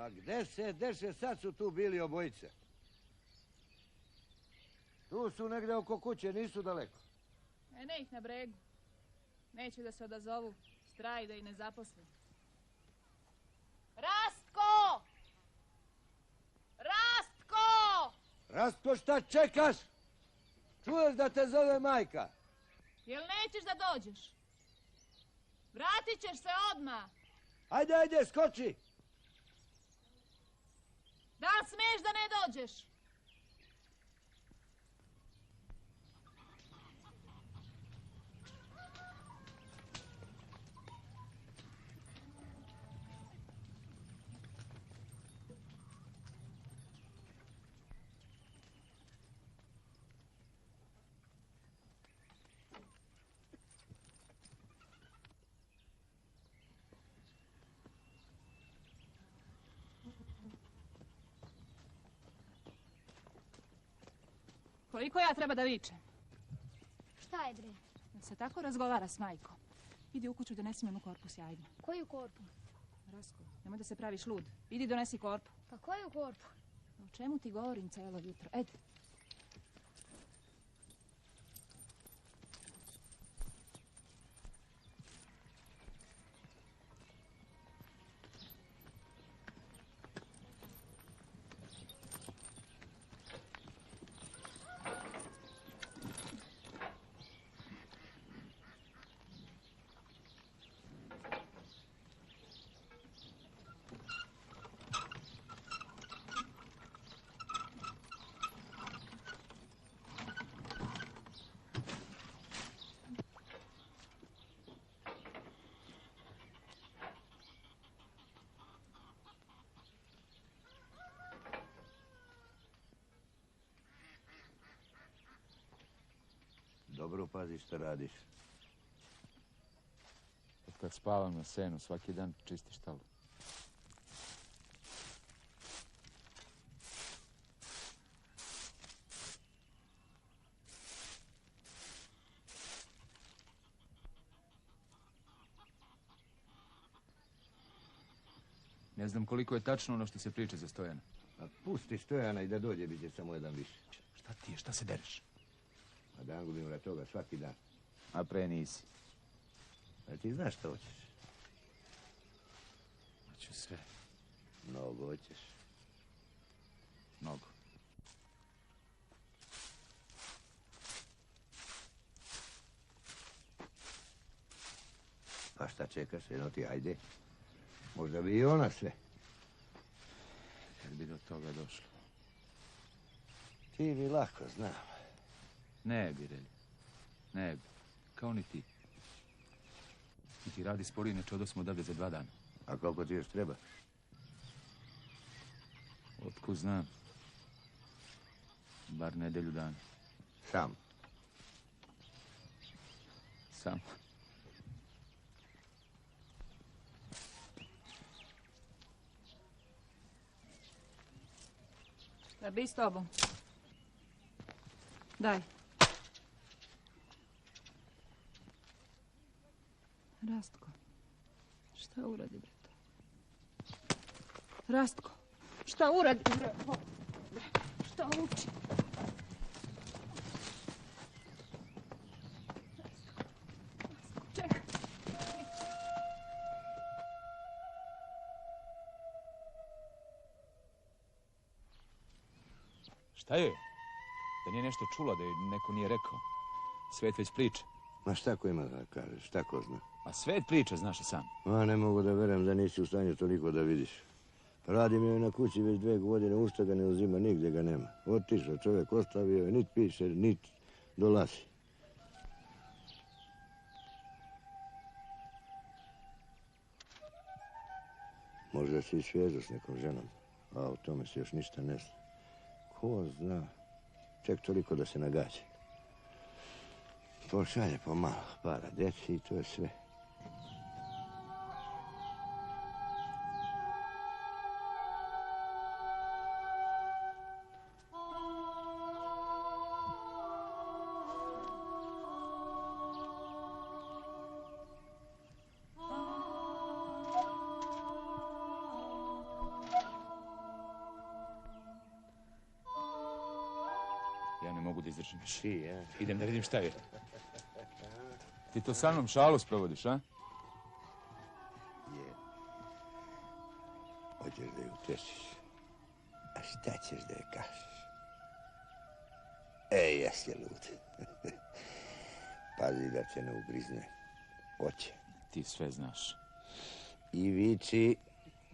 Pa gde se deše, sad su tu bili obojice. Tu su negde oko kuće, nisu daleko. Ne ih na bregu. Neće da se odazovu. Straj da ih ne zaposli. Rastko! Rastko! Rastko, šta čekaš? Čuješ da te zove majka? Jel nećeš da dođeš? Vratit ćeš se odmah. Ajde, skoči! Da li smiješ da ne dođeš? Koliko ja treba da vičem? Šta je, bre? Da se tako razgovara s majkom. Idi u kuću, donesi mi korpu sjajno. Koju korpu? Rasko, nemoj da se praviš lud. Idi donesi korpu. Pa koju korpu? O čemu ti govorim celo jutro? Ed. Dobro pazi što radiš. Od kad spavam na senu, svaki dan čisti štalu. Ne znam koliko je tačno ono što se priča za Stojana. A pusti Stojana i da dođe, bit će samo jedan više. Šta ti je, šta se dereš? A da angubim na toga svaki dan. A pre nisi. A ti znaš što hoćeš? Hoću sve. Mnogo hoćeš. Mnogo. Pa šta čekaš, jedno ti ajde. Možda bi i ona sve. Kad bi do toga došlo. Ti bi lako, znam. Ne bi, Relja. Ne bi. Kao ni ti. I ti radi spori, neče odosmo odavde za 2 dana. A koliko ti još treba? Otkud znam. Bar nedelju dana. Sam. Sam. Da bi s tobom. Daj. Rastko. Šta uradi, bre to? Rastko. Šta uradi, bre? Šta uči? Čekaj. Šta je? Da nije nešto čula, da je neko nije rekao. Svet već priča. Ma šta ko ima da kažeš, šta ko zna? A svet priča, znaš i sam. Ma ne mogu da verujem da nisi u stanju toliko da vidiš. Radim joj na kući već 2 godine, ušta ga ne uzima, nigdje ga nema. Otišao čovjek, ostavio je, nit piše, nit dolazi. Možda si svezu s nekom ženom, a o tome se još ništa ne zna. Ko zna, ček toliko da se nagađa. Pošalje pomalo para djeci i to je sve. mogu da izdržim više. Ti, ja? Idem da vidim šta je. Ti to sa mnom šalu sprovodiš, a? Je. Hoćeš da ju utesiš. A šta ćeš da je kažeš? Ej, jesi lud. Pazi da te ne ugrizne. Oće. Ti sve znaš. I vici,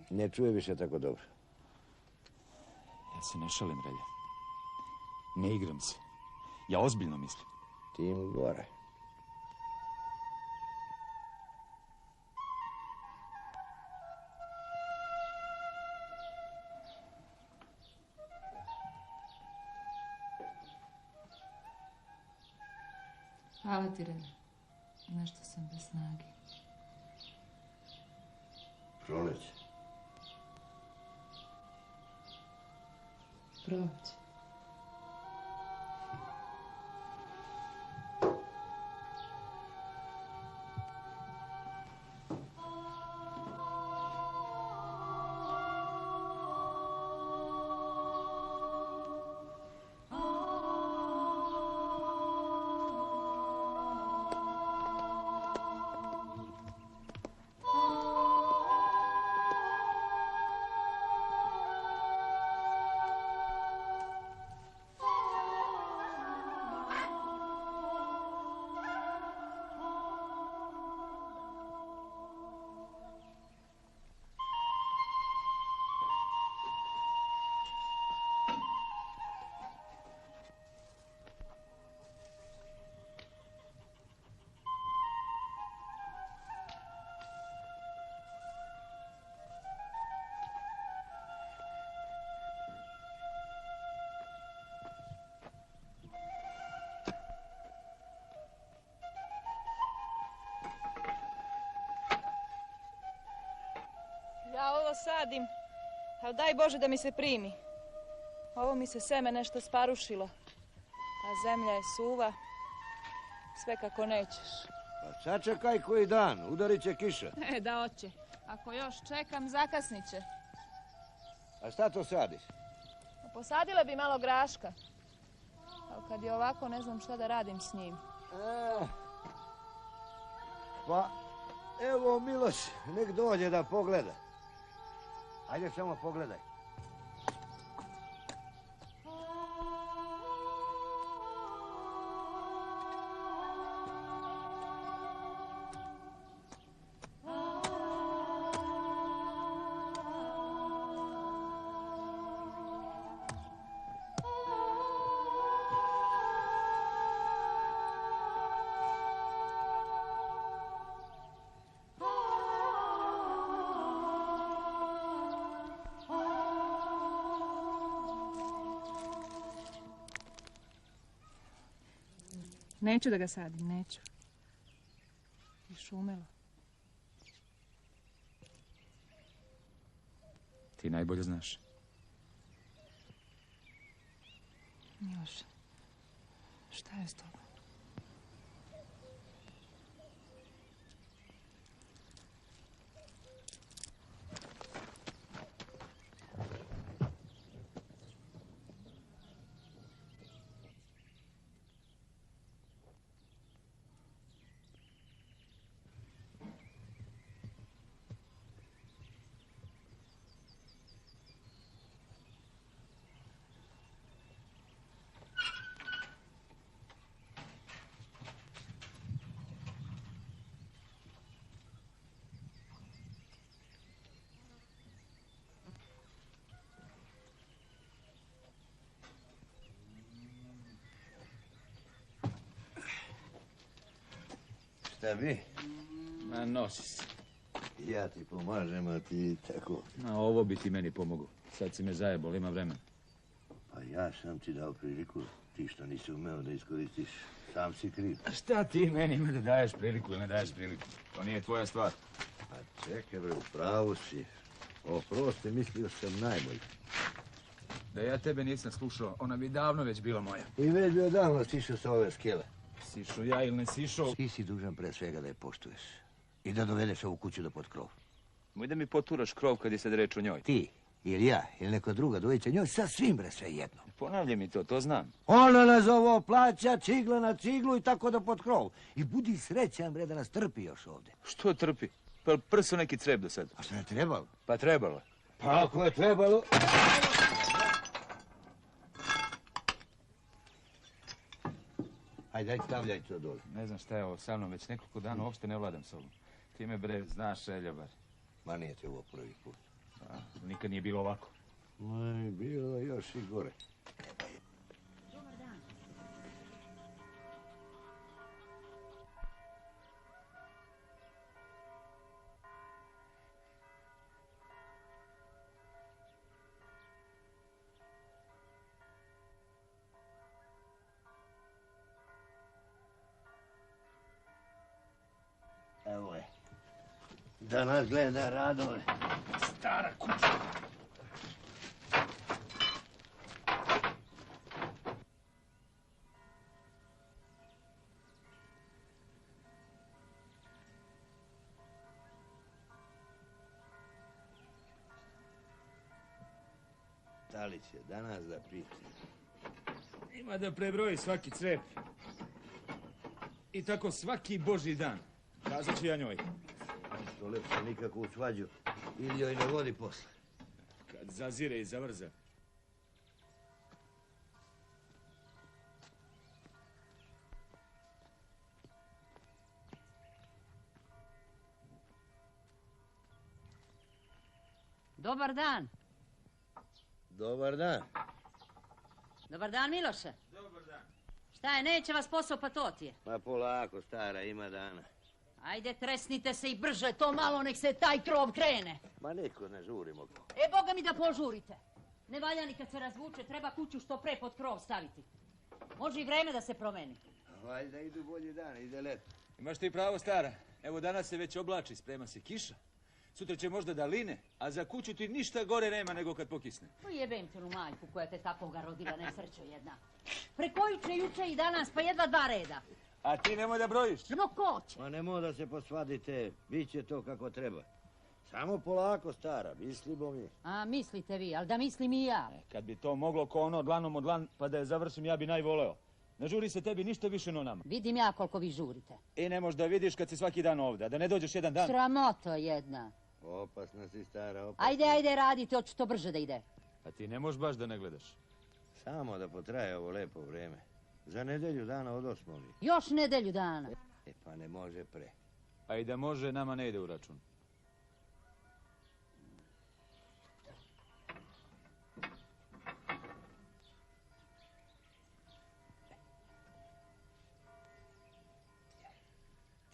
ne čuje više tako dobro. Ja se ne šalim, Relja. Ne igram se. Ja ozbiljno mislim. Tim gore. Hvala ti, Relja. Nešto sam bez snage. Proleće. Proći. Ja ovo sadim, ali daj Bože da mi se primi. Ovo mi se seme nešto sparušilo, a zemlja je suva, sve kako nećeš. Pa sačekaj koji dan, udarit će kiša. Da oće. Ako još čekam, zakasnit će. A šta to sadiš? Posadila bi malo graška, ali kad je ovako ne znam šta da radim s njim. Pa, evo Miloš, nek dođe da pogleda. Ajde samo pogledaj. Neću da ga sadim, neću. I šumelo. Ti najbolje znaš. Miloš, šta je s tobom? Šta bi? Ma nosi se. Ja ti pomažem, a ti tako. Na ovo bi ti meni pomogao. Sad si me zajebol, ima vremena. Pa ja sam ti dao priliku. Ti što nisi umeo da iskoristiš, sam si kriv. A šta ti meni ima da daješ priliku ili ne daješ priliku? To nije tvoja stvar. Pa čekaj bre, u pravu si. Oprosti, mislio sam najbolje. Da ja tebe nisam slušao, ona bi davno već bila moja. I već bi odavno sišao sa ove skele. Sišao ja ili ne sišao? Ti si dužan pre svega da je poštuješ. I da dovedeš ovu kuću do pod krov. Moj da mi poturaš krov kad je sad reč o njoj. Ti Ili ja, ili neko druga dvojica, njoj sasvim bre sve jedno. Ponavljaj mi to znam. Ona nas ovo plaća, cigla na ciglu i tako da pod krov. I budi srećan bre da nas trpi još ovde. Što trpi? Pa prso neki crep do sad. A što je trebalo? Pa trebalo. Pa ako je trebalo... Ajde, daj stavljaj to dole. Ne znam šta je ovo sa mnom, već nekoliko dana uopšte ne vladam sobom. Ti me bre znaš, Eljabar. Ma nije te ovo prvi put. Nikad nije bilo ovako. Ma, bilo je još i gore. Evo je. Da nas gleda Radove. Stara kuća. Da li će danas da piti? Ima da prebroji svaki crep. I tako svaki božji dan. Kazat ću ja njoj. Što lepše nikako u svađu. Ili joj ne vodi posle. Kad zazire i zavrza. Dobar dan. Dobar dan. Dobar dan, Miloše. Dobar dan. Šta je, neće vas posao pa to ti je. Ma polako, stara, ima dana. Ajde, tresnite se i brže, to malo nek se taj krov krene. Ma niko ne žurimo. E, boga mi da požurite. Ne valja ni kad se razvuče, treba kuću što pre pod krov staviti. Može i vreme da se promeni. Valjda idu bolji dan, ide leto. Imaš ti pravo, stara. Evo danas se već oblači, sprema se kiša. Sutra će možda da line, a za kuću ti ništa gore nema nego kad pokisne. Pa jebem te nu majku koja te takvoga rodila, nesrećo jedna. Prekojuče, juče i danas, pa jedva 2 reda. A ti nemoj da brojiš. No ko će? Ma nemoj da se posvadite, bit će to kako treba. Samo polako, stara, mislimo mi. A mislite vi, ali da mislim i ja. Kad bi to moglo ko ono dlanom od dlan, pa da je završim, ja bi najvoleo. Ne žuri se tebi ništa više no nama. Vidim ja koliko vi žurite. I ne možeš da vidiš kad si svaki dan ovdje, a da ne dođeš jedan dan. Sramoto jedna. Opasna si, stara, opasna. Ajde, radite, hoću to brže da ide. A ti ne možeš baš da ne gledaš. Samo da potraje ovo lepo vreme. Za nedelju dana odosmo mi. Još nedelju dana. E pa ne može pre. A i da može, nama ne ide u račun.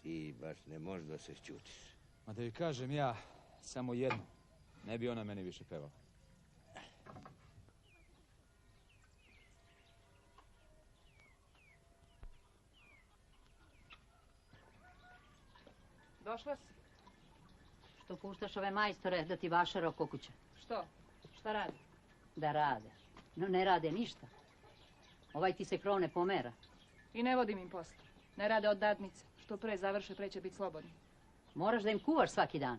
Ti baš ne možeš da se šćutiš. Ma da joj kažem ja samo jedno, ne bi ona meni više pevala. Došla si? Što puštaš ove majstore da ti vašare oko kuće? Što? Šta radi? Da rade. No ne rade ništa. Ovaj ti se krov ne pomera. I ne vodim im posla. Ne rade od dadnice. Što pre završe, pre će biti slobodni. Moraš da im kuvaš svaki dan.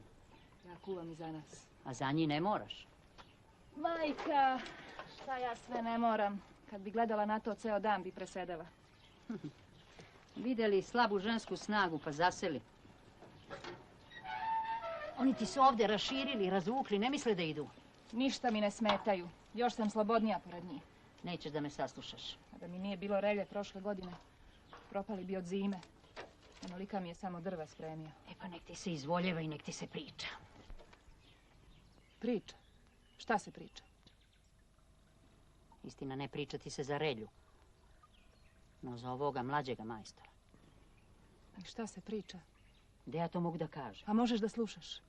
Ja kuvam i za nas. A za njih ne moraš. Majka, šta ja sve ne moram. Kad bi gledala na to, ceo dan bi presedela. Vidjeli slabu žensku snagu pa zaseli. Oni ti su ovdje raširili, razvukli, ne misle da idu. Ništa mi ne smetaju. Još sam slobodnija pored njih. Nećeš da me saslušaš. A da mi nije bilo relje prošle godine, propali bi od zime. Onolika mi je samo drva spremio. E pa nek ti se izvoljeva i nek ti se priča. Priča? Šta se priča? Istina, ne priča ti se za relju. No za ovoga mlađega majstora. I šta se priča? Gde ja to mogu da kažem? A možeš da slušaš?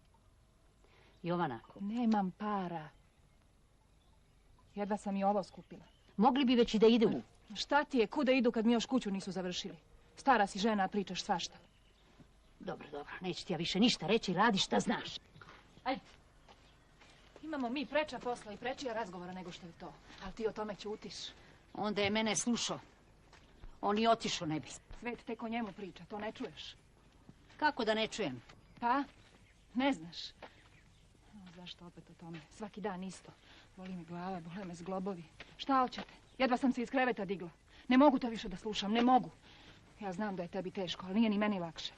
Jovanako. Nemam para. Jedva sam i ovo skupila. Mogli bi već i da idu. Šta ti je? Kuda idu kad mi još kuću nisu završili? Stara si žena, a pričaš svašta. Dobro, neću ti ja više ništa reći, radi šta znaš. Ajde. Imamo mi preča posla i prečija razgovora nego što je to. Ali ti o tome ćutiš. Onda je mene slušao. On i otišao ne bi. Svet tek o njemu priča, to ne čuješ. Kako da ne čujem? Pa? Ne znaš. Za Zašto opet o tome? Svaki dan isto. Boli mi glava, bole me zglobovi. Šta hoćete? Jedva sam se iz kreveta digla. Ne mogu to više da slušam, ne mogu. Ja znam da je tebi teško, ali nije ni meni lakše.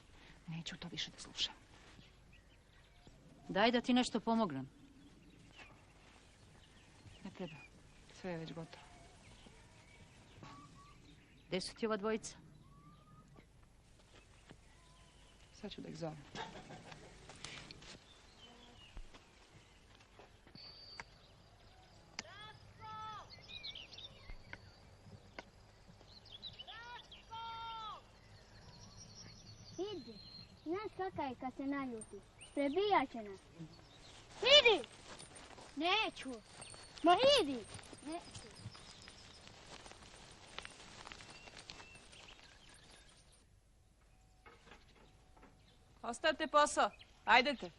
Neću to više da slušam. Daj da ti nešto pomognem. Ne treba. Sve je već gotovo. Gde su ti ova dvojica? Sad ću da ih zovem. Idi, znaš kakav je kad se naljuti. Prebijat će nas. Idi! Neću. Ma idi! Neću. Ostavite posao. Ajdete.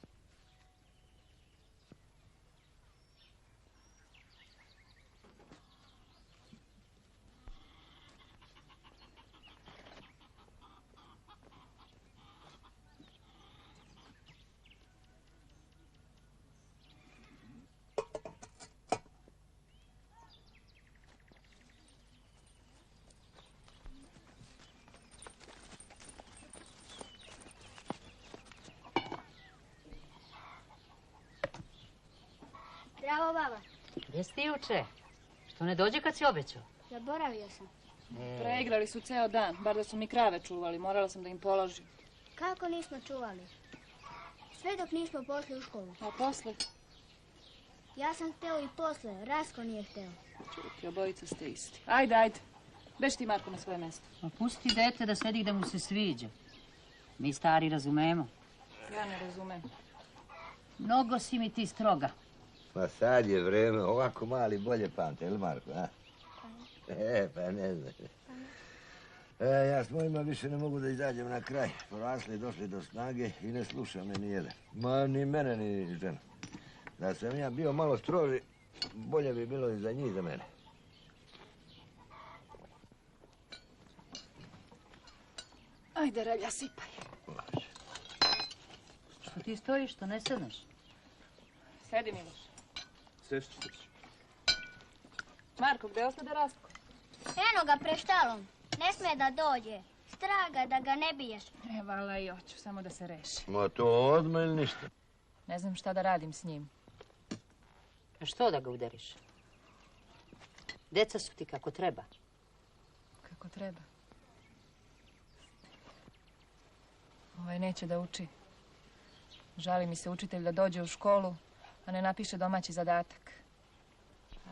Bravo, baba. Gdje si ti juče? Što ne dođe kad si obećao? Zaboravio sam. Preigrali su ceo dan. Bar da su mi krave čuvali. Morala sam da im položim. Kako nismo čuvali? Sve dok nismo pošli u školu. A posle? Ja sam hteo i posle, Rasko nije hteo. Čuti, obojica ste isti. Ajde. Beži ti, Marko, na svoje mjesto. Ma pusti dete da sedi da mu se sviđa. Mi stari razumemo. Ja ne razumem. Mnogo si mi ti stroga. Ma sad je vreme, ovako mali bolje pamte, jel Marko, a? Pa ne znam. Ja s mojima više ne mogu da izađem na kraj. Porasli, došli do snage i ne sluša me ni jedan. Ma ni mene, ni žena. Da sam ja bio malo stroži, bolje bi bilo i za njih, za mene. Ajde, Relja, sipaj. Što ti stojiš, što ne sedneš? Sedi, Miloš. Sešću se. Marko, gde ostade Rastko? Eno ga preštalom. Ne sme da dođe. Straga da ga ne biješ. Vala i hoću, samo da se reši. Ma to odmah ili ništa? Ne znam šta da radim s njim. A što da ga udariš? Deca su ti kako treba. Kako treba. Ovaj neće da uči. Žali mi se učitelj da dođe u školu, a ne napiše domaći zadatak.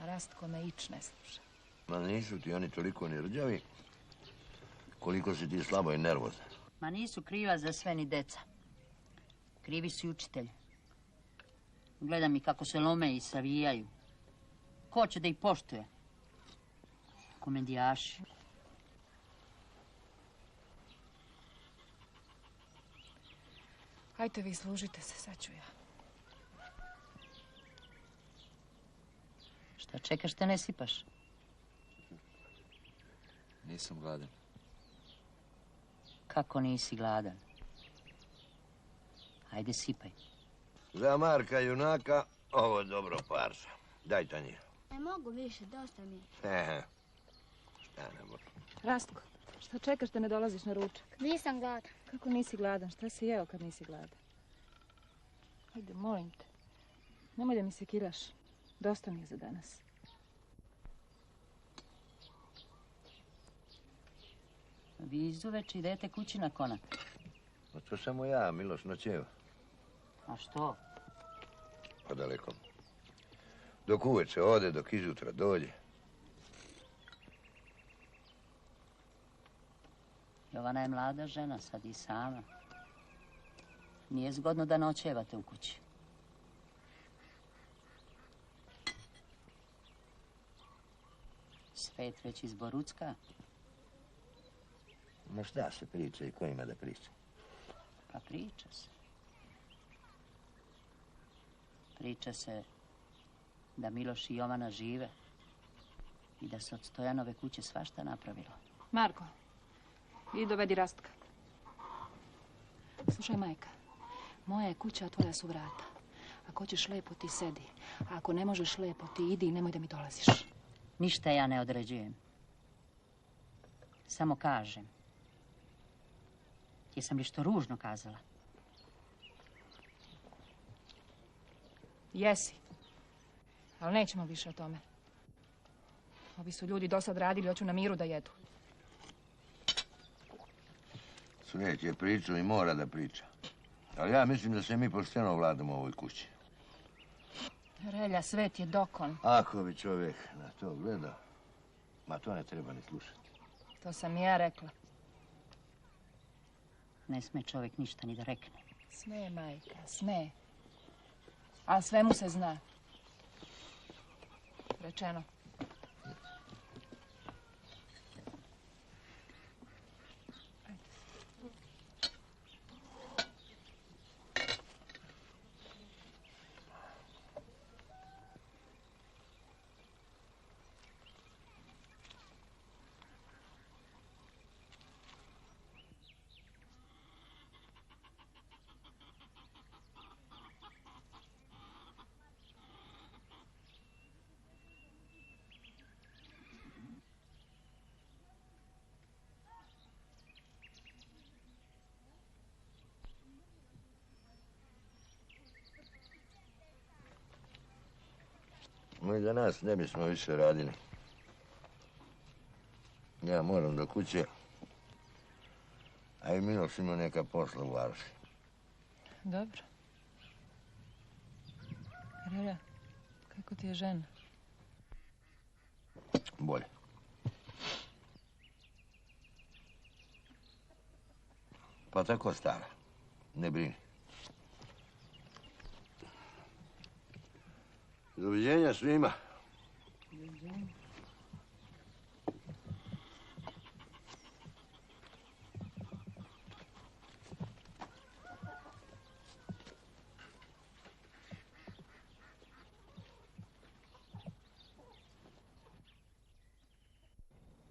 A Rastko me ič ne sluša. Ma nisu ti oni toliko ni rđavi, koliko si ti slabo i nervozna. Ma nisu kriva za sve ni deca. Krivi su i učitelji. Gledam i kako se lome i savijaju. Ko će da ih poštuje? Komendijaši. Hajte vi, služite se, sad ću ja. Šta čekaš te ne sipaš? Nisam gladan. Kako nisi gladan? Ajde sipaj. Za Marka junaka, ovo je dobro parša. Daj tanjir. Ne mogu više, dosta mi je. Šta ne mogu. Rastko, šta čekaš da ne dolaziš na ručak? Nisam gladan. Kako nisi gladan? Šta si jeo kad nisi gladan? Ajde, molim te. Nemoj da mi se kilaš. Dosta mi je za danas. Vi izuveče idete kući na konak. Ma to samo ja, Miloš, noćeva. A što? Pa daleko. Dok uveče ode, dok izutra dođe. Jovana je mlada žena, sad i sama. Nije zgodno da noćevate u kući. Svet već izborucka. Ma šta se priča i ko ima da priča? Pa priča se. Priča se da Miloš i Jovana žive i da se od Stojanove kuće svašta napravilo. Marko, idi dovedi Rastka. Slušaj, majka, moja je kuća, a tvoja su vrata. Ako hoćeš lepo, ti sedi. A ako ne možeš lepo, ti idi i nemoj da mi dolaziš. Ništa ja ne određujem. Samo kažem. Jesam li što ružno kazala? Jesi. Ali nećemo više o tome. Ovi su ljudi dosad radili, hoću na miru da jedu. Svijet je pričao i mora da priča. Ali ja mislim da se mi pošteno vladamo u ovoj kući. Relja, svet je dokon. Ako bi čovjek na to gledao, ma to ne treba ni slušati. To sam i ja rekla. Ne sme čovjek ništa ni da rekne. Sme, majka, sme. A sve mu se zna. Rečeno. Mi danas ne bismo više radili. Ja moram do kuće, a i Miloš ima neka posla u Varoši. Dobro. Relja, kako ti je žena? Bolje. Pa tako stara. Ne brini. Doviđenja svima.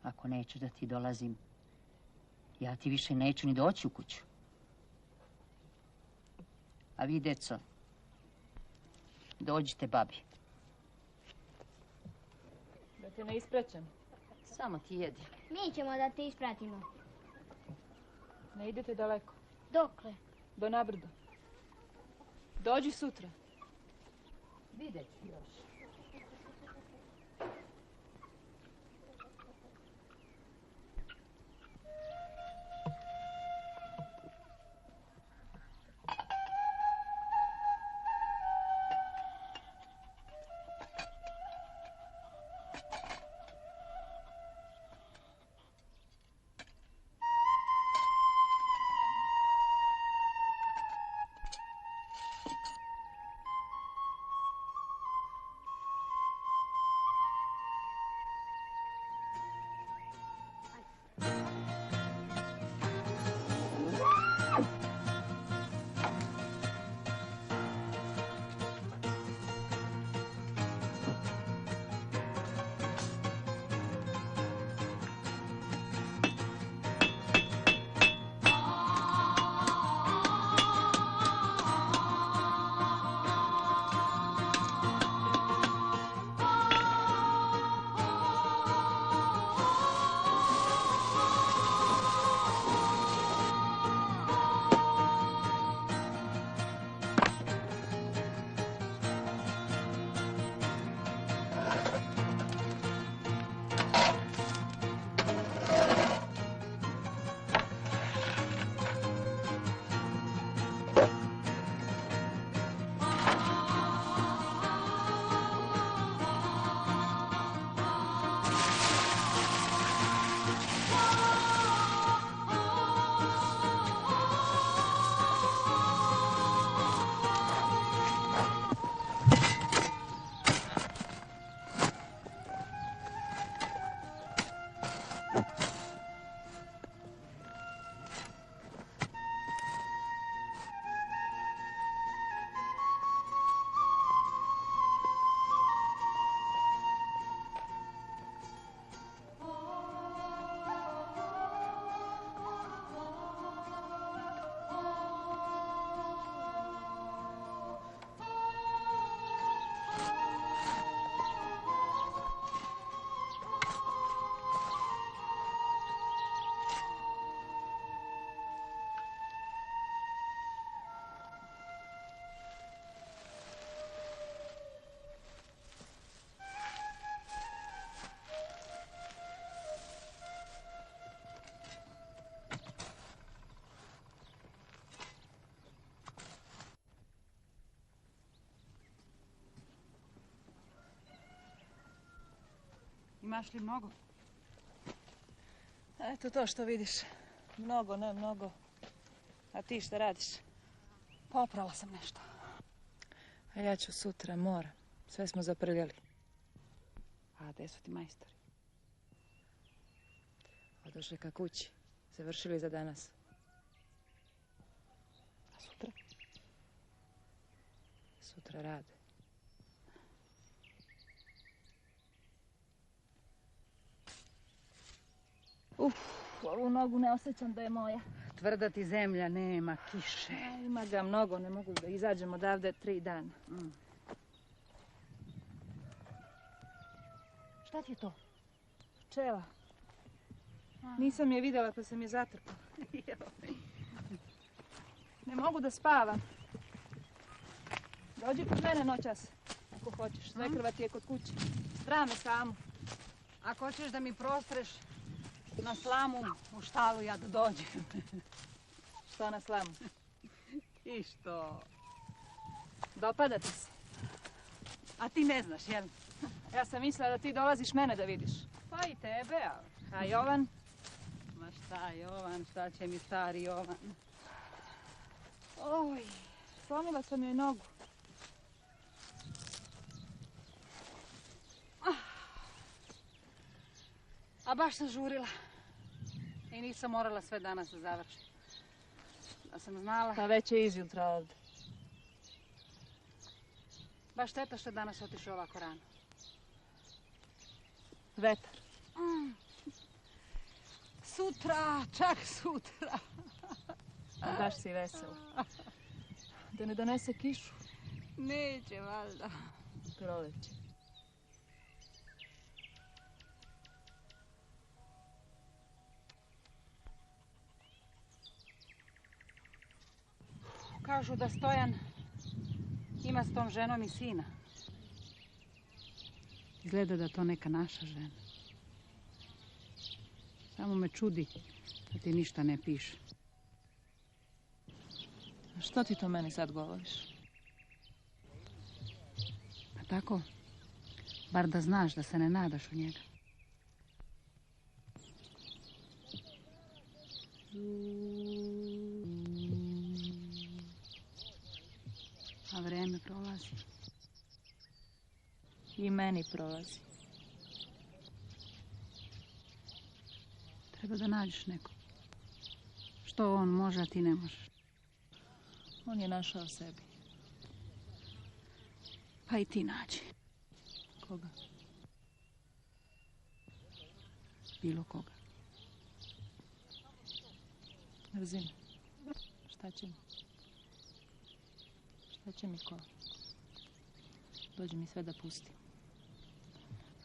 Ako nećeš da ti dolazim, ja ti više neću ni doći u kuću. A vi, deco, dođite babi. Da te ne ispraćam. Samo ti jedi. Mi ćemo da te ispratimo. Ne idete daleko. Dokle? Do nabrdo. Dođi sutra. Vidjet ću još. Imaš li mnogo? Eto to što vidiš. Mnogo, ne mnogo. A ti šta radiš? Poprala sam nešto. A ja ću sutra, moram. Sve smo zaprljali. A gde su ti majstori? Odošli ka kući. Završili za danas. A sutra? Sutra rade. Ovu nogu ne osjećam da je moja. Tvrda ti zemlja, nema kiše. Ima ga mnogo, ne mogu da izađem odavde 3 dana. Šta ti je to? Pčela. Nisam je vidjela pa sam je zatrpala. Ne mogu da spavam. Dođi kod mene noćas, ako hoćeš. Svekrva ti je kod kuće. Strame samu. Ako hoćeš da mi prostreš na slamu u štalu, ja da dođem. Što na slamu? I što? Dopada ti se. A ti ne znaš, jel? Ja sam mislila da ti dolaziš mene da vidiš. Pa i tebe, ali... A Jovan? Ma šta Jovan, šta će mi stari Jovan? Oj, slomila sam joj nogu. A baš sam žurila. I nisam morala sve danas da završim. Da sam znala. Pa već je izjutra ovdje. Baš šteta što je danas otišao ovako rano. Vetar. Sutra, čak sutra. Baš si vesela. Da ne donese kišu. Neće, valjda. Proleće. Kažu da Stojan ima s tom ženom i sina. Izgleda da to neka naša žena. Samo me čudi da ti ništa ne piše. A što ti to meni sad govoriš? Pa tako, bar da znaš da se ne nadaš u njega. A vreme prolazi. I meni prolazi. Treba da nađeš nekog. Što on može, a ti ne možeš. On je našao sebi. Pa i ti nađi. Koga? Bilo koga. Mrzim. Šta će mi? Šta će mi ko? Dođe mi sve da pustim.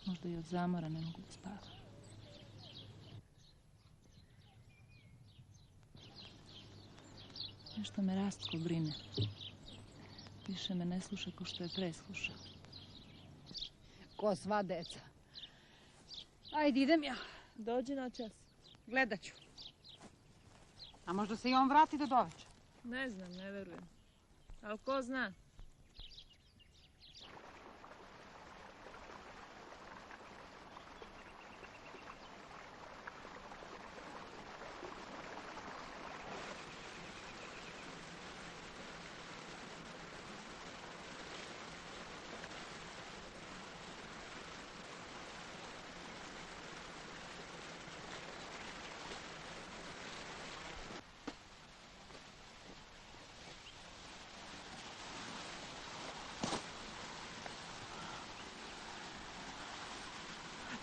Možda i od zamora ne mogu da spavam. Nešto me Rastko brine. Više me ne sluša ko što je preslušao. Ko sva deca. Ajde, idem ja. Dođi na čas. Gledat ću. A možda se i on vrati do doveče. Ne znam, ne verujem. Ali ko zna?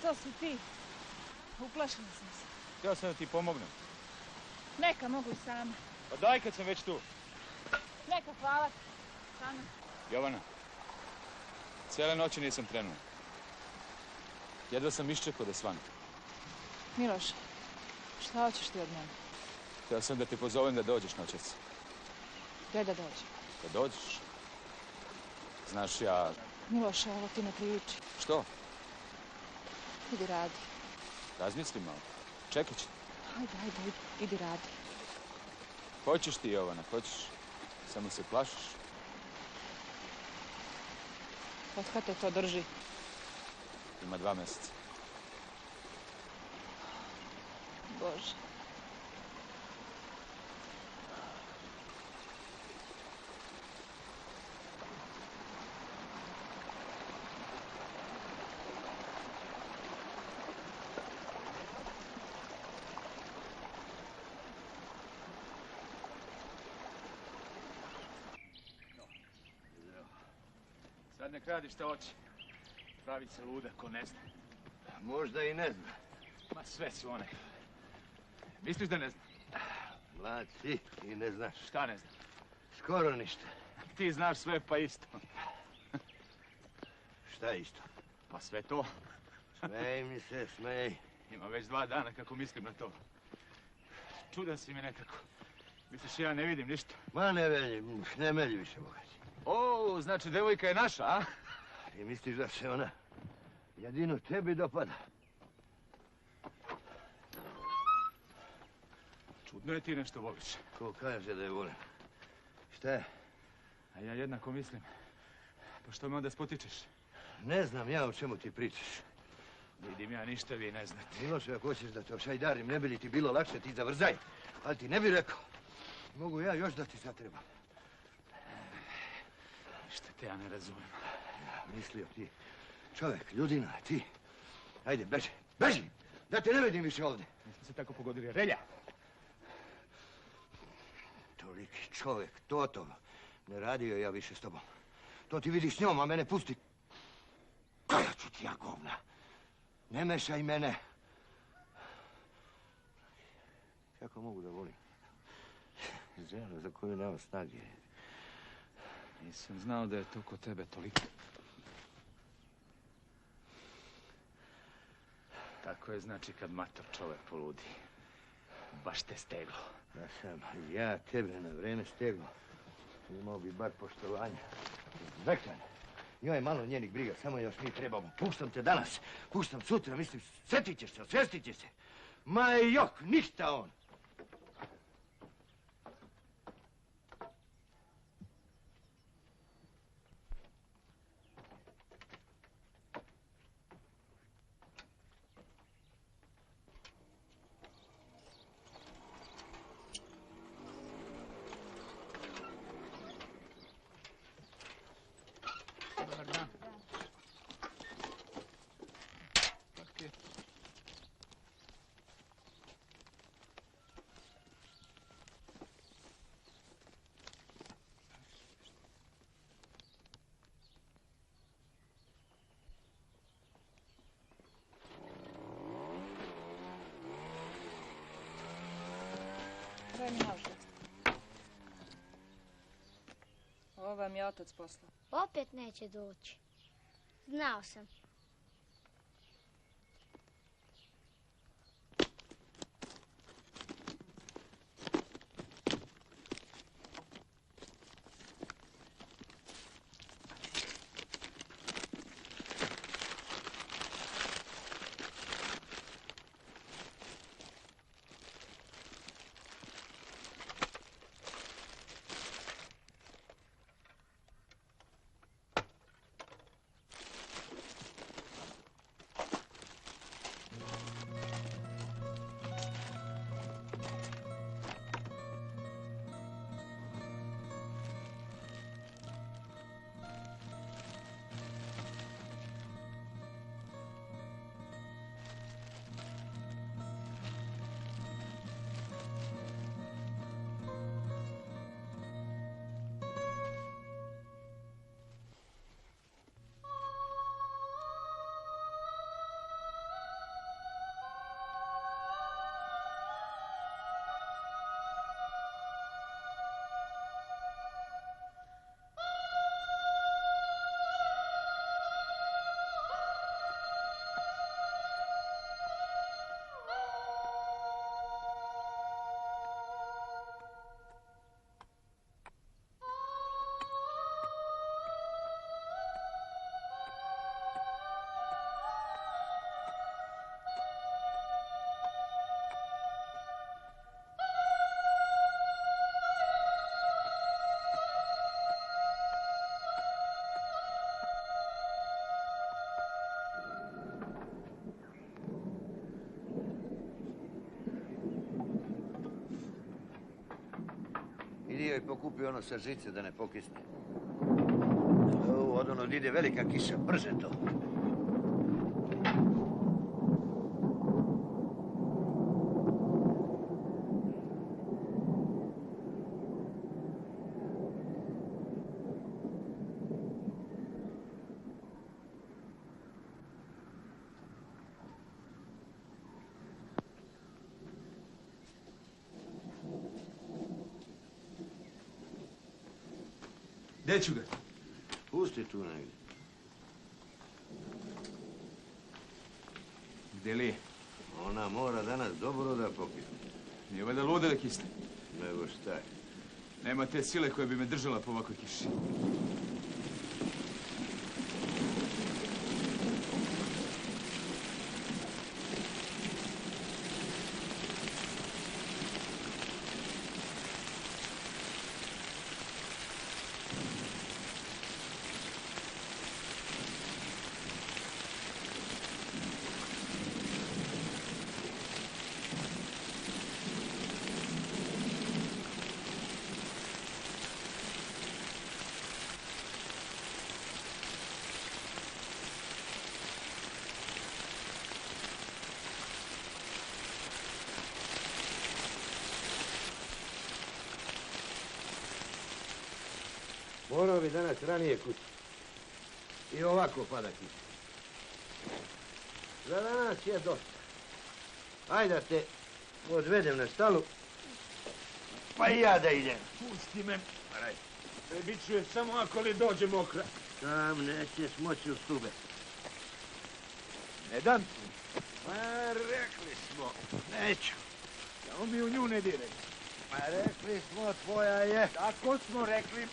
To si ti. Uplašila sam se. Htio sam da ti pomognem. Neka mogu i sama. Pa daj kad sam već tu. Neka, hvala ti. Sama. Jovana, cijele noći nisam trenuo. Jedva sam iščekao da svane. Miloš, šta hoćeš ti od mene? Htio sam da te pozovem da dođeš noćas. Gdje da dođem? Da dođeš. Znaš, ja... Miloš, ovo ti ne priliči. Što? Idi radi. Razmisli malo. Čekat ću. Ajde, idi radi. Hoćeš ti, Jovana, hoćeš. Samo se plašiš. Od kad te to drži? Ima 2 mjeseca. Bože. Sad nek radi šta hoće. Pravi se luda, ko ne zna. Možda i ne zna. Ma sve su one. Misliš da ne zna? Mlad si i ne znaš. Šta ne zna? Skoro ništa. Ti znaš sve pa isto. Šta je isto? Pa sve to. Smej mi se, smej. Ima već 2 dana kako mislim na to. Čudan si mi nekako. Misliš ja ne vidim ništa? Ma ne melji više, Boga ti. O, znači devojka je naša, a? I misliš da se ona jedino tebi dopada? Čudno je ti nešto voliš. Ko kaže da je volim? Šta je? A ja jednako mislim. Pa što me onda spotičeš? Ne znam ja o čemu ti pričaš. Vidim ja ništa, vi ne znate. Miloše, ako hoćeš da te ošajdarim, ne bi li ti bilo lakše, ti zavrzaj. Ali ti ne bi rekao. Mogu ja još da ti zatrebam. Ništa te ja ne razumem. Mislio ti, čovjek, ljudina, ti. Ajde, beži, beži! Da te ne vidim više ovdje. Nismo se tako pogodili. Relja! Toliki čovjek, Toto. Ne radio ja više s tobom. To ti vidiš s njom, a mene pusti. Koja ću ti ja govna? Ne mešaj mene. Kako mogu da volim? Ženu za koju nema snage. Nisam znao da je to kod tebe toliko. Tako je znači kad mator čovjek poludi. Baš te steglo. Da sam ja tebe na vreme steglo, imao bi bar poštovanja. Vekan, njoj je malo njenih briga, samo još mi trebamo. Puštam te danas, puštam sutra, mislim, sjetit ćeš se, osvestit će se. Ma jok, ništa on. Dobar dan. Daj mi nož. Ovo vam je otac poslao. Opet neće doći. Znao sam. vidio i pokupio ono sa žice da ne pokisne. Od ono ide velika kiša, brže to. Gdje ću ga? Pusti tu negdje. Gdje li je? Ona mora danas dobro da pokisne. Nije valjda luda da kisne. Nego šta je? Nema te sile koja bi me držala po ovakvoj kiši. Morao bi danas ranije kući. I ovako pada kiša. Za danas je dosta. Ajde da te odvedem na stalu. Pa i ja da idem. Pusti me. Bit ću je samo ako li dođe mokra. Tam nećeš moći u stube. Ne dam ti. Pa rekli smo. Neću. Samo mi u nju ne diraj. Pa rekli smo, tvoja je. Tako smo rekli.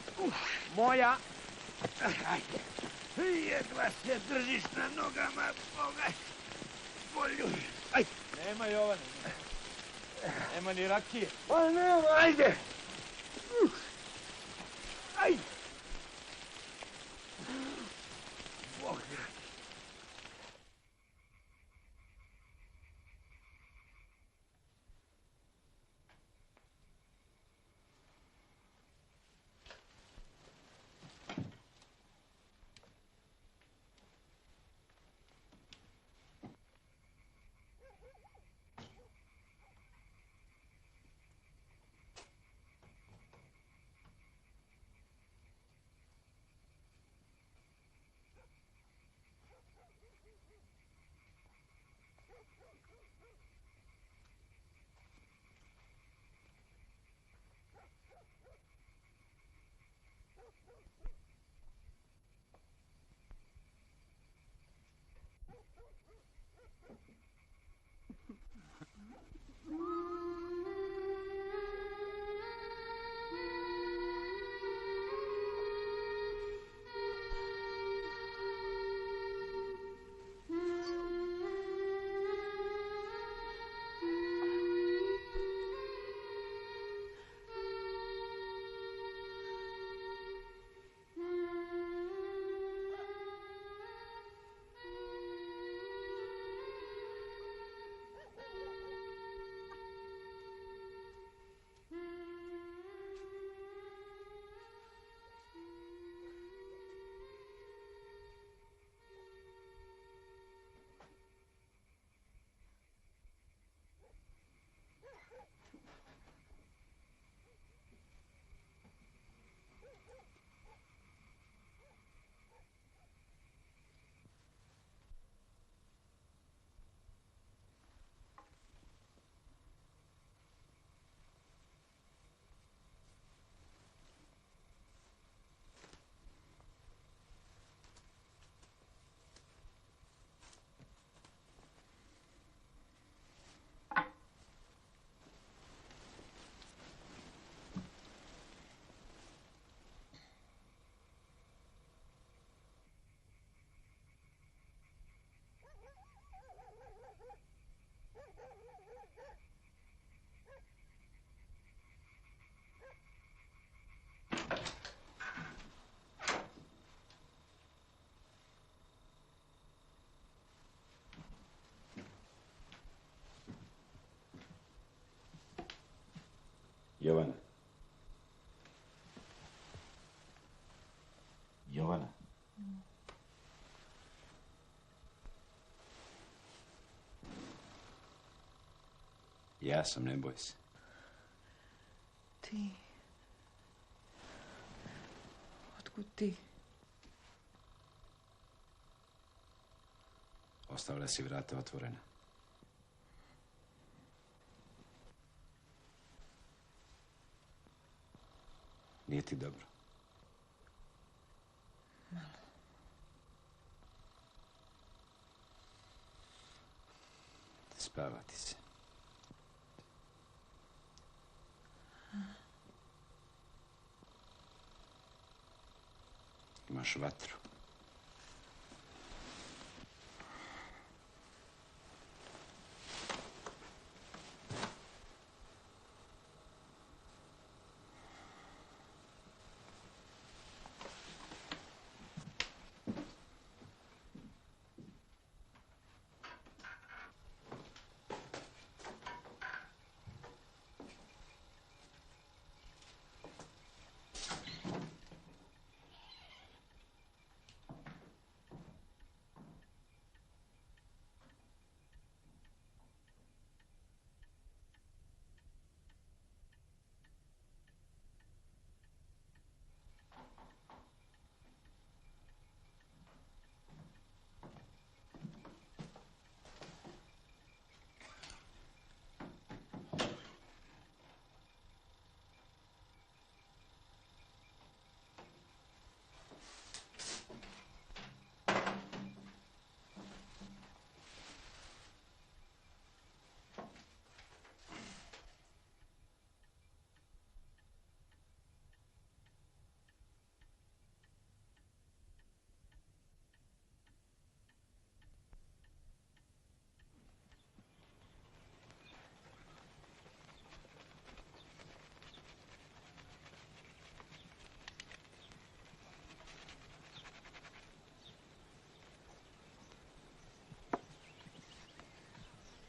Moja. Ajde. Jedva se držiš na nogama, Boga. Bolju. Ajde. Nema Jovane. Nema ni rakije. Pa nema, ajde. Ajde. Boga. Jovana, Ja sam, ne boj se. Ti... Otkud ti? Ostavila si vrata otvorena. Nije ti dobro? Malo. Spavati se. Imaš vatru.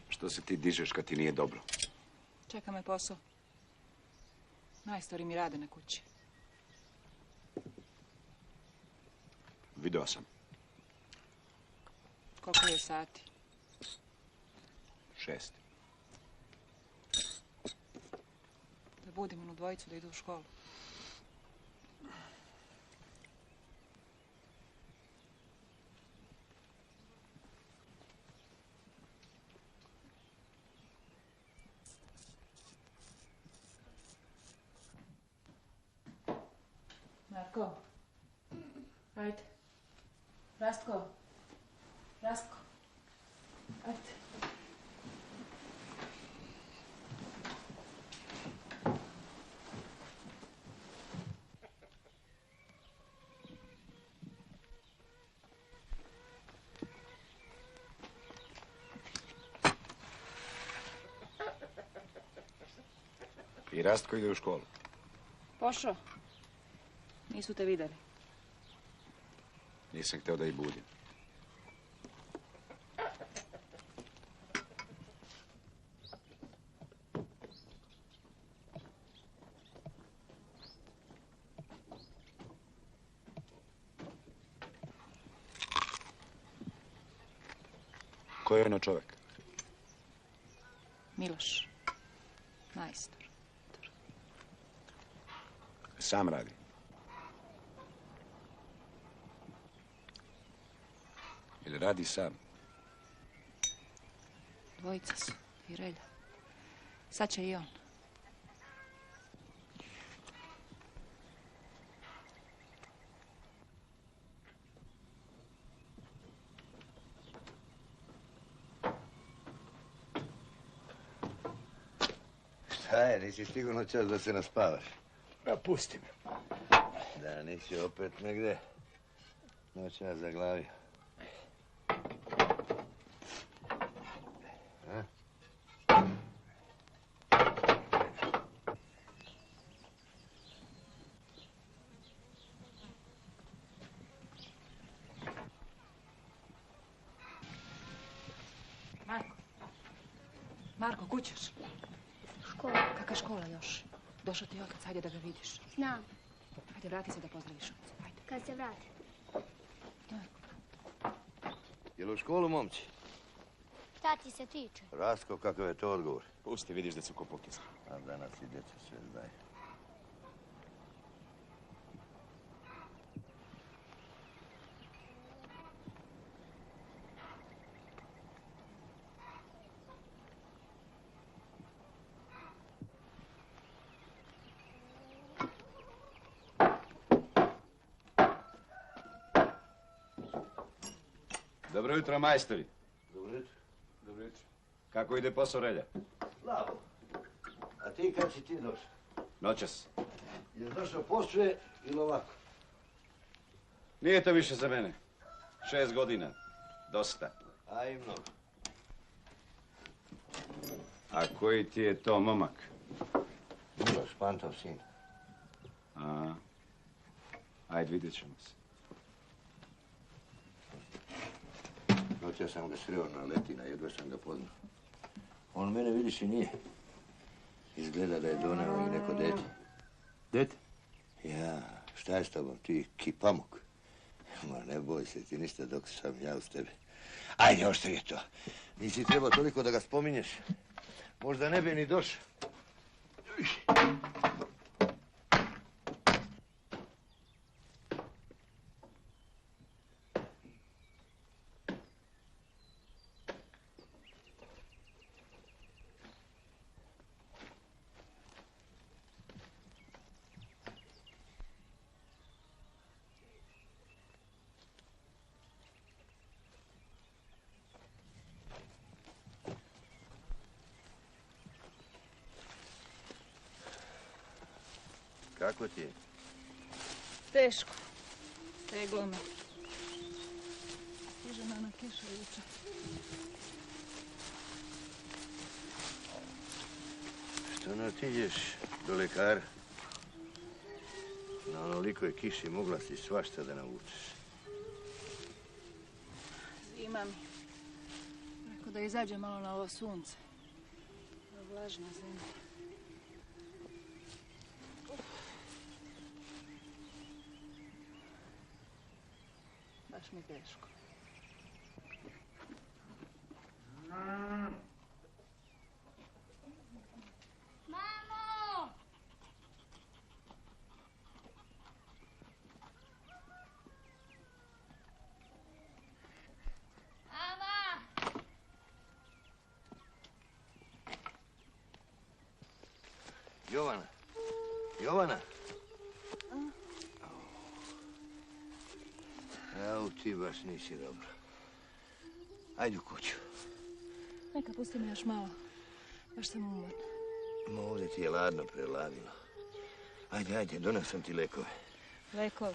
Što se ti dižeš kad ti nije dobro? Čeka me posao. Majstori mi rade na kući. Video sam. Koliko je sati? 6. Da budim onu dvojicu da idu u školu. Marko. Ajde. Rastko. Rastko. Ajde. I Rastko ide u školu. Pošo. Nisu te vidjeli. Nisam htio da ih budim. Ko je ono čovjek? Miloš. Majstor. Sam radi. Ili radi sam? Dvojica su. I Relja. Sad će i on. Šta je, nisi stigao noćas da se naspavaš? Pa pusti me. Da, nisi opet negde noćas zaglavio. A? Marko. Marko, kućeš? Škola. Kakva škola još? Došao ti otac, hajde da ga vidiš. Znam. Hajde, vrati se da pozdraviš oca. Hajde. Kad se vrati. Jel u školu, momci? Šta ti se tiče? Rasko, kakav je to odgovor? Pusti, vidiš da su ko pokisli. A danas i djeca sve znaju. Dobro jutro, majstori. Dobro jutro. Dobro jutro. Kako ide posao Relja? Slabo. A ti kad si ti došao? Noćas. Jesi došao poslije ili ovako? Nije to više za mene. 6 godina. Dosta. A i mnogo. A koji ti je to momak? Miloš, Pantov sin. A, ajde, vidjet ćemo se. Noća sam ga sreo na letina, jedva sam ga poznao. On mene, vidiš, i nije. Izgleda da je doneo i neko dete. Dete? Ja, šta je s tobom, ti kipamuk? Ma ne boj se ti ništa dok sam ja uz tebe. Ajde, oštrije to. Nisi trebao toliko da ga spominješ. Možda ne bi ni došao. Kako ti je? Teško. Teglo me. Stiže na kiša juče. Što ne otiđeš do lekara? Na onolikoj kiši mogla si svašta da navučeš. Zima mi. Rekao da izađe malo na ovo sunce. Vlažna zemlja. Baš mi teško. Mamo! Mama! Jovana! Jovana! Evo, ti baš nisi dobro. Ajde u kuću. Neka, pusti me još malo. Baš sam umorna. Ma ovdje ti je ladno preladilo. Ajde, ajde, donesem sam ti lekove. Lekov.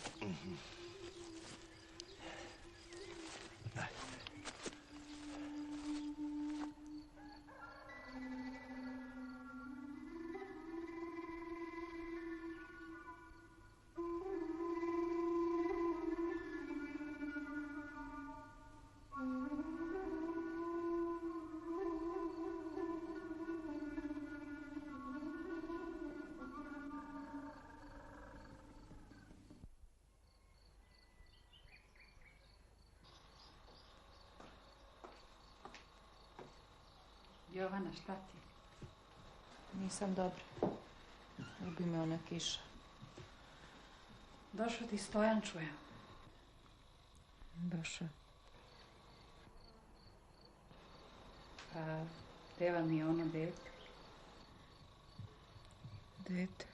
Jovana, šta ti? Nisam dobra. Ubi me ona kiša. Došao ti Stojan, čujem. Došao. Pa, gde vam je ono dete? Dete?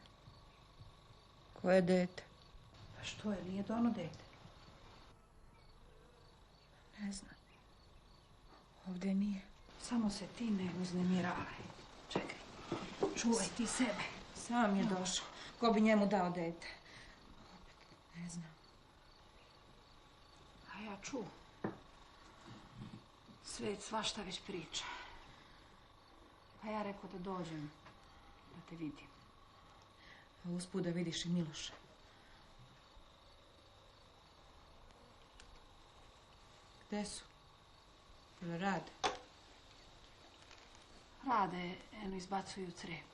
Koje dete? Pa što je, nije to ono dete? Ne znam. Ovdje nije. Samo se ti ne uznemiravaj. Čekaj, čuvaj ti sebe. Sam je došao. Ko bi njemu dao dete? Ne znam. A ja ču. Svet svašta već priča. Pa ja rekao da dođem, da te vidim. A usput da vidiš i Miloša. Gde su? Jel rade? Rade, eno izbacuju crep.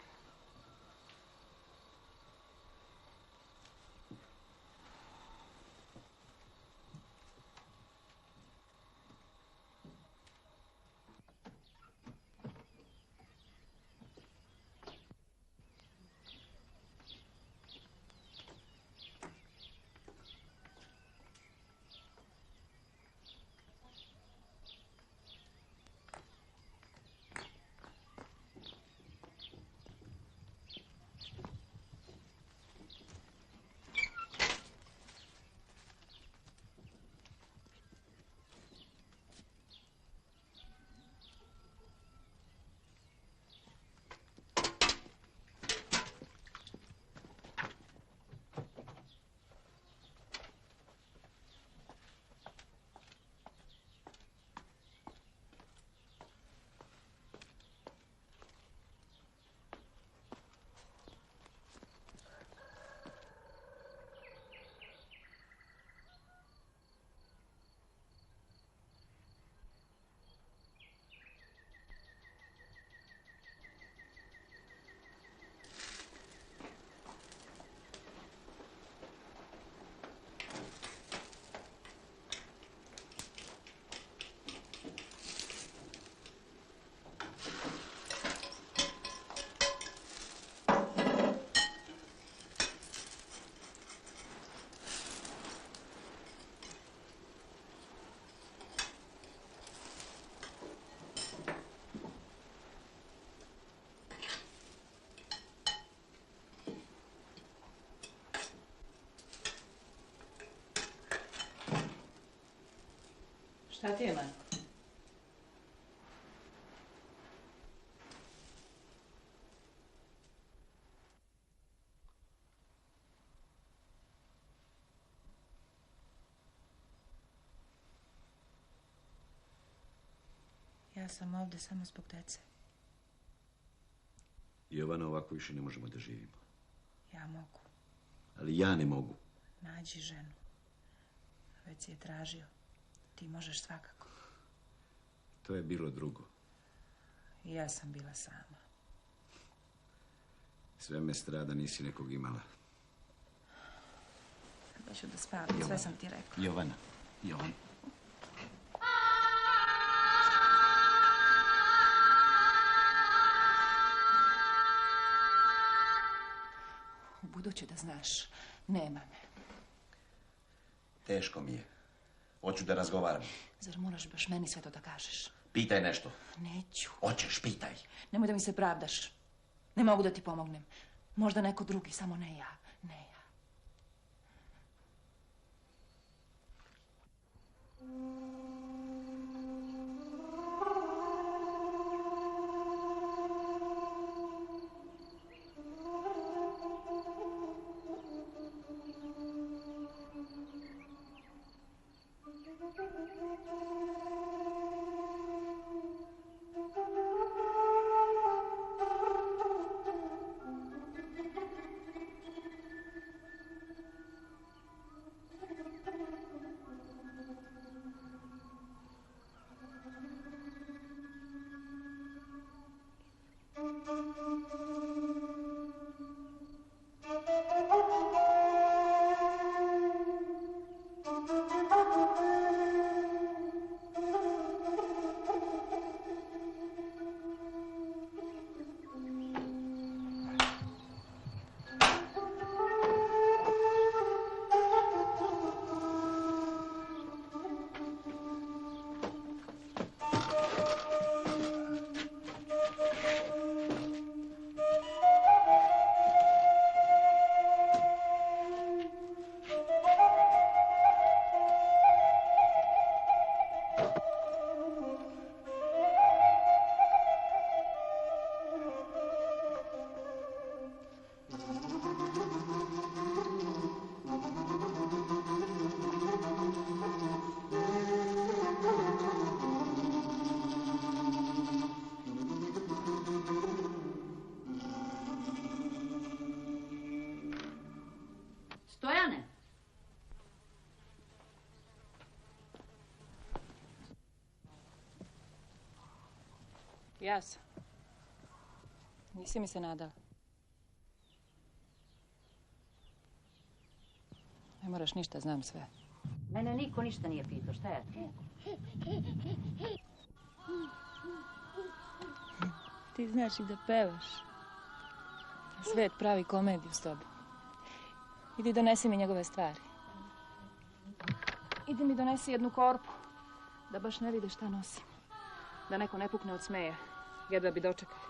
Šta ti je, Marko? Ja sam ovdje samo zbog dece. Jovana, ovako više ne možemo da živimo. Ja mogu. Ali ja ne mogu. Nađi ženu. Već si je tražio. Ti možeš svakako. To je bilo drugo. I ja sam bila sama. Sve me strada, nisi nekog imala. Da ću da spavam, sve sam ti rekla. Jovana. Ubuduće da znaš, nema me. Teško mi je. Hoću da razgovaram. Zar moraš baš meni sve to da kažeš? Pitaj nešto. Neću. Hoćeš, pitaj. Nemoj da mi se pravdaš. Ne mogu da ti pomognem. Možda neko drugi, samo ne ja. Ne ja. Stojane! Ja sam. Nisi mi se nadala. Ne moraš ništa, znam sve. Mene niko ništa nije pitao, šta ja ti? Ti znaš i da pevaš. Svet pravi komediju s tobom. Idi donesi mi njegove stvari. Idi mi donesi jednu korpu. Da baš ne vide šta nosim. Da neko ne pukne od smeja. Jedva bi dočekali.